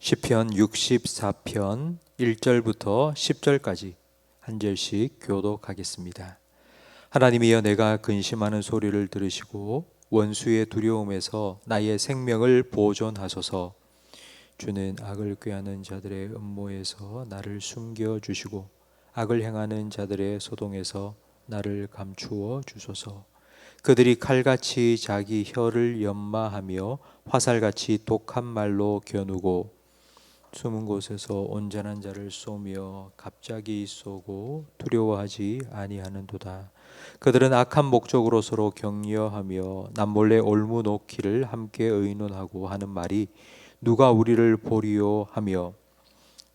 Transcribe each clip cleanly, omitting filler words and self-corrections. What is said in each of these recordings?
시편 64편 1절부터 10절까지 한 절씩 교독하겠습니다. 하나님이여, 내가 근심하는 소리를 들으시고 원수의 두려움에서 나의 생명을 보존하소서. 주는 악을 꾀하는 자들의 음모에서 나를 숨겨주시고 악을 행하는 자들의 소동에서 나를 감추어 주소서. 그들이 칼같이 자기 혀를 연마하며 화살같이 독한 말로 겨누고 숨은 곳에서 온전한 자를 쏘며 갑자기 쏘고 두려워하지 아니하는도다. 그들은 악한 목적으로 서로 격려하며 남몰래 올무놓기를 함께 의논하고 하는 말이 누가 우리를 보리요 하며,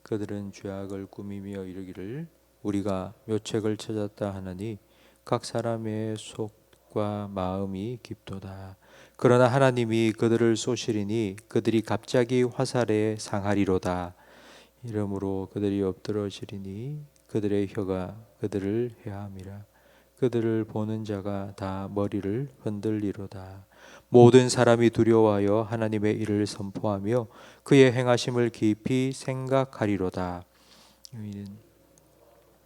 그들은 죄악을 꾸미며 이르기를 우리가 묘책을 찾았다 하나니 각 사람의 속과 마음이 깊도다. 그러나 하나님이 그들을 쏘시리니 그들이 갑자기 화살에 상하리로다. 이러므로 그들이 엎드러지리니 그들의 혀가 그들을 해함이라. 그들을 보는 자가 다 머리를 흔들리로다. 모든 사람이 두려워하여 하나님의 일을 선포하며 그의 행하심을 깊이 생각하리로다. 이는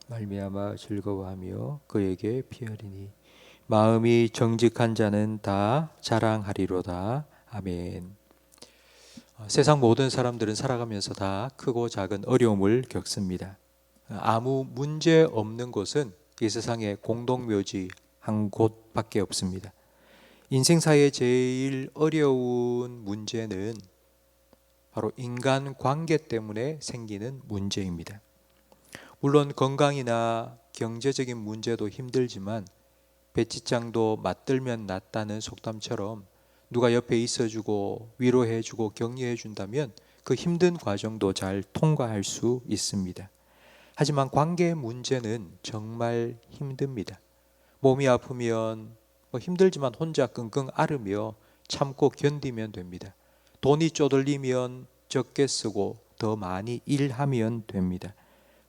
말미암아 즐거워하며 그에게 피하리니 마음이 정직한 자는 다 자랑하리로다. 아멘. 세상 모든 사람들은 살아가면서 다 크고 작은 어려움을 겪습니다. 아무 문제 없는 곳은 이 세상에 공동묘지 한 곳밖에 없습니다. 인생사의 제일 어려운 문제는 바로 인간 관계 때문에 생기는 문제입니다. 물론 건강이나 경제적인 문제도 힘들지만 배치장도 맞들면 낫다는 속담처럼 누가 옆에 있어주고 위로해주고 격려해준다면 그 힘든 과정도 잘 통과할 수 있습니다. 하지만 관계 문제는 정말 힘듭니다. 몸이 아프면 힘들지만 혼자 끙끙 앓으며 참고 견디면 됩니다. 돈이 쪼들리면 적게 쓰고 더 많이 일하면 됩니다.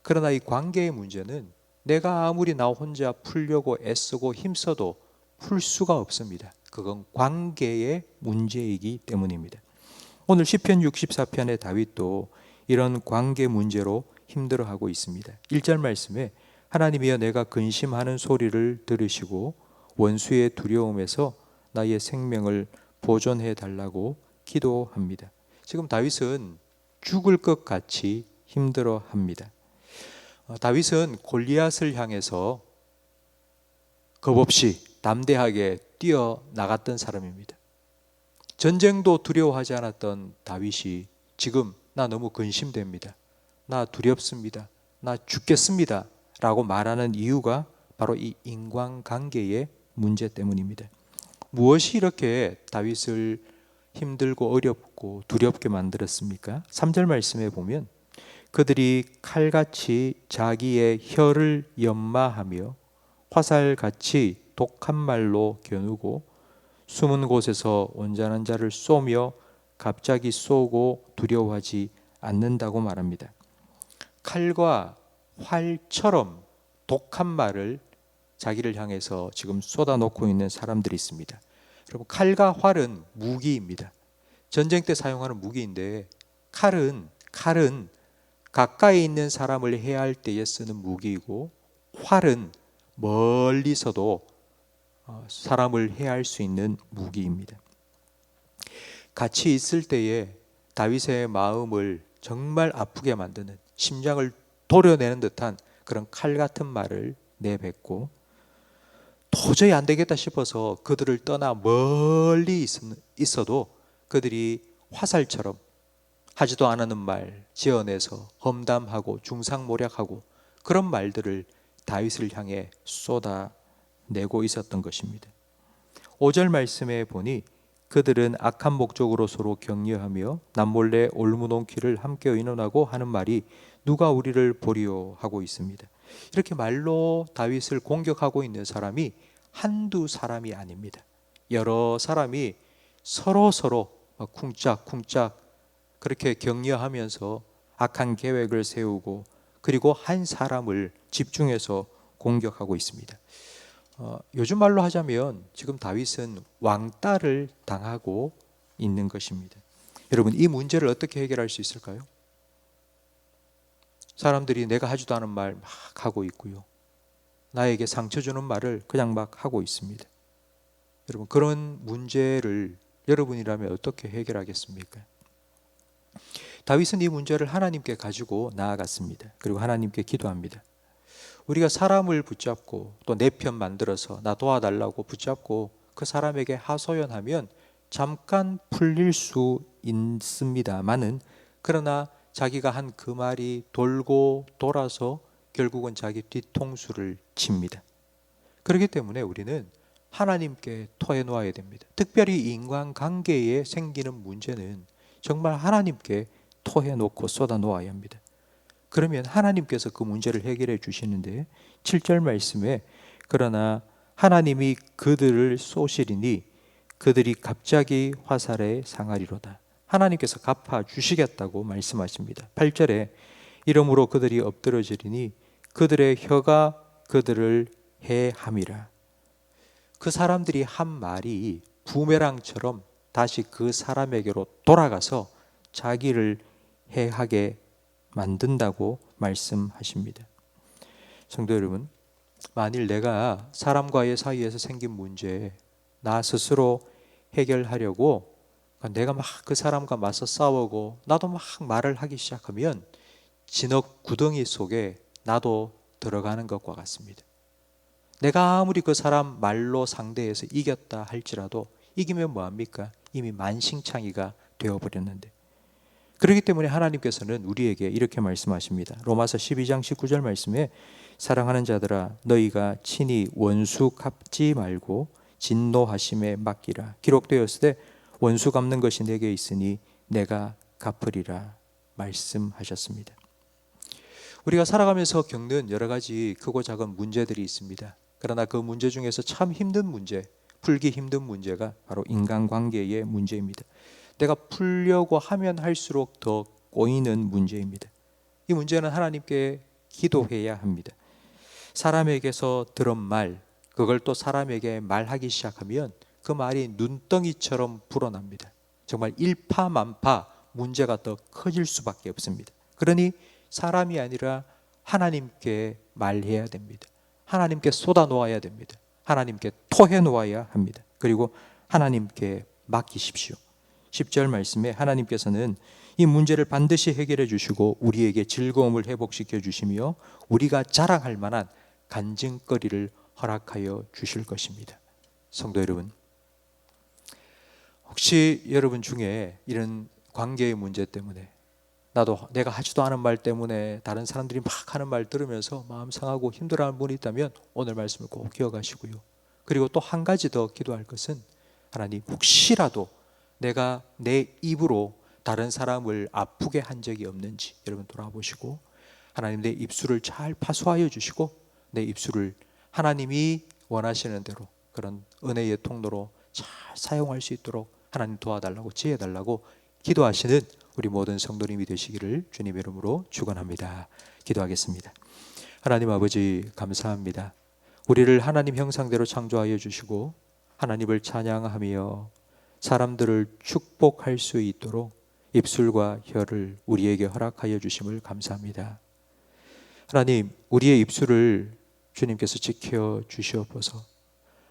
그러나 이 관계의 문제는 내가 아무리 나 혼자 풀려고 애쓰고 힘써도 풀 수가 없습니다. 그건 관계의 문제이기 때문입니다. 오늘 시편 64편의 다윗도 이런 관계 문제로 힘들어하고 있습니다. 1절 말씀에 하나님이여, 내가 근심하는 소리를 들으시고 원수의 두려움에서 나의 생명을 보존해 달라고 기도합니다. 지금 다윗은 죽을 것 같이 힘들어합니다. 다윗은 골리앗을 향해서 겁없이 담대하게 뛰어나갔던 사람입니다. 전쟁도 두려워하지 않았던 다윗이 지금 나 너무 근심됩니다, 나 두렵습니다, 나 죽겠습니다 라고 말하는 이유가 바로 이 인간관계의 문제 때문입니다. 무엇이 이렇게 다윗을 힘들고 어렵고 두렵게 만들었습니까? 3절 말씀에 보면 그들이 칼같이 자기의 혀를 연마하며 화살같이 독한 말로 겨누고 숨은 곳에서 온전한 자를 쏘며 갑자기 쏘고 두려워하지 않는다고 말합니다. 칼과 활처럼 독한 말을 자기를 향해서 지금 쏟아놓고 있는 사람들이 있습니다. 여러분, 칼과 활은 무기입니다. 전쟁 때 사용하는 무기인데 칼은 가까이 있는 사람을 해할 때에 쓰는 무기이고, 활은 멀리서도 사람을 해할 수 있는 무기입니다. 같이 있을 때에 다윗의 마음을 정말 아프게 만드는, 심장을 도려내는 듯한 그런 칼 같은 말을 내뱉고, 도저히 안 되겠다 싶어서 그들을 떠나 멀리 있어도 그들이 화살처럼 하지도 않는 말 지어내서 험담하고 중상모략하고 그런 말들을 다윗을 향해 쏟아내고 있었던 것입니다. 5절 말씀에 보니 그들은 악한 목적으로 서로 격려하며 남몰래 올무놓기를 함께 의논하고 하는 말이 누가 우리를 보리요 하고 있습니다. 이렇게 말로 다윗을 공격하고 있는 사람이 한두 사람이 아닙니다. 여러 사람이 서로 쿵짝쿵짝 그렇게 격려하면서 악한 계획을 세우고, 그리고 한 사람을 집중해서 공격하고 있습니다. 요즘 말로 하자면 지금 다윗은 왕따를 당하고 있는 것입니다. 여러분, 이 문제를 어떻게 해결할 수 있을까요? 사람들이 내가 하지도 않은 말 막 하고 있고요. 나에게 상처 주는 말을 그냥 막 하고 있습니다. 여러분, 그런 문제를 여러분이라면 어떻게 해결하겠습니까? 다윗은 이 문제를 하나님께 가지고 나아갔습니다. 그리고 하나님께 기도합니다. 우리가 사람을 붙잡고 또 내 편 만들어서 나 도와달라고 붙잡고 그 사람에게 하소연하면 잠깐 풀릴 수 있습니다만은, 그러나 자기가 한 그 말이 돌고 돌아서 결국은 자기 뒤통수를 칩니다. 그렇기 때문에 우리는 하나님께 토해 놓아야 됩니다. 특별히 인간관계에 생기는 문제는 정말 하나님께 토해 놓고 쏟아 놓아야 합니다. 그러면 하나님께서 그 문제를 해결해 주시는데, 7절 말씀에 그러나 하나님이 그들을 쏘시리니 그들이 갑자기 화살에 상하리로다. 하나님께서 갚아 주시겠다고 말씀하십니다. 8절에 이러므로 그들이 엎드러지리니 그들의 혀가 그들을 해함이라. 그 사람들이 한 말이 부메랑처럼 다시 그 사람에게로 돌아가서 자기를 해하게 만든다고 말씀하십니다. 성도 여러분, 만일 내가 사람과의 사이에서 생긴 문제 나 스스로 해결하려고 내가 막 그 사람과 맞서 싸우고 나도 막 말을 하기 시작하면 진흙 구덩이 속에 나도 들어가는 것과 같습니다. 내가 아무리 그 사람 말로 상대해서 이겼다 할지라도 이기면 뭐합니까? 이미 만신창이가 되어버렸는데. 그렇기 때문에 하나님께서는 우리에게 이렇게 말씀하십니다. 로마서 12장 19절 말씀에 사랑하는 자들아 너희가 친히 원수 갚지 말고 진노하심에 맡기라. 기록되었을 때 원수 갚는 것이 내게 있으니 내가 갚으리라 말씀하셨습니다. 우리가 살아가면서 겪는 여러 가지 크고 작은 문제들이 있습니다. 그러나 그 문제 중에서 참 힘든 문제, 풀기 힘든 문제가 바로 인간관계의 문제입니다. 내가 풀려고 하면 할수록 더 꼬이는 문제입니다. 이 문제는 하나님께 기도해야 합니다. 사람에게서 들은 말, 그걸 또 사람에게 말하기 시작하면 그 말이 눈덩이처럼 불어납니다. 정말 일파만파 문제가 더 커질 수밖에 없습니다. 그러니 사람이 아니라 하나님께 말해야 됩니다. 하나님께 쏟아 놓아야 됩니다. 하나님께 토해 놓아야 합니다. 그리고 하나님께 맡기십시오. 10절 말씀에 하나님께서는 이 문제를 반드시 해결해 주시고 우리에게 즐거움을 회복시켜 주시며 우리가 자랑할 만한 간증거리를 허락하여 주실 것입니다. 성도 여러분, 혹시 여러분 중에 이런 관계의 문제 때문에 나도 내가 하지도 않은 말 때문에 다른 사람들이 막 하는 말 들으면서 마음 상하고 힘들어하는 분이 있다면 오늘 말씀을 꼭 기억하시고요. 그리고 또 한 가지 더 기도할 것은 하나님, 혹시라도 내가 내 입으로 다른 사람을 아프게 한 적이 없는지 여러분 돌아보시고, 하나님 내 입술을 잘 파수하여 주시고 내 입술을 하나님이 원하시는 대로 그런 은혜의 통로로 잘 사용할 수 있도록 하나님 도와달라고 지혜달라고 기도하시는 우리 모든 성도님이 되시기를 주님의 이름으로 축원합니다. 기도하겠습니다. 하나님 아버지, 감사합니다. 우리를 하나님 형상대로 창조하여 주시고 하나님을 찬양하며 사람들을 축복할 수 있도록 입술과 혀를 우리에게 허락하여 주심을 감사합니다. 하나님, 우리의 입술을 주님께서 지켜 주시옵소서.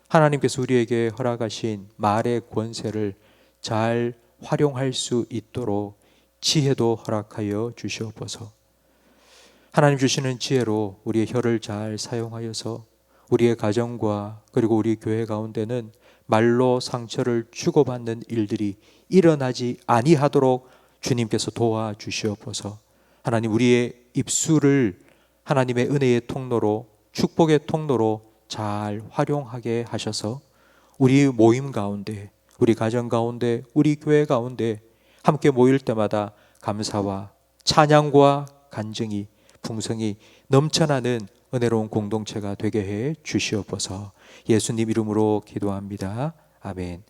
하나님께서 우리에게 허락하신 말의 권세를 잘 활용할 수 있도록 지혜도 허락하여 주시옵소서. 하나님 주시는 지혜로 우리의 혀를 잘 사용하여서 우리의 가정과 그리고 우리 교회 가운데는 말로 상처를 주고받는 일들이 일어나지 아니하도록 주님께서 도와주시옵소서. 하나님, 우리의 입술을 하나님의 은혜의 통로로, 축복의 통로로 잘 활용하게 하셔서 우리 모임 가운데, 우리 가정 가운데, 우리 교회 가운데 함께 모일 때마다 감사와 찬양과 간증이 풍성이 넘쳐나는 은혜로운 공동체가 되게 해 주시옵소서. 예수님 이름으로 기도합니다. 아멘.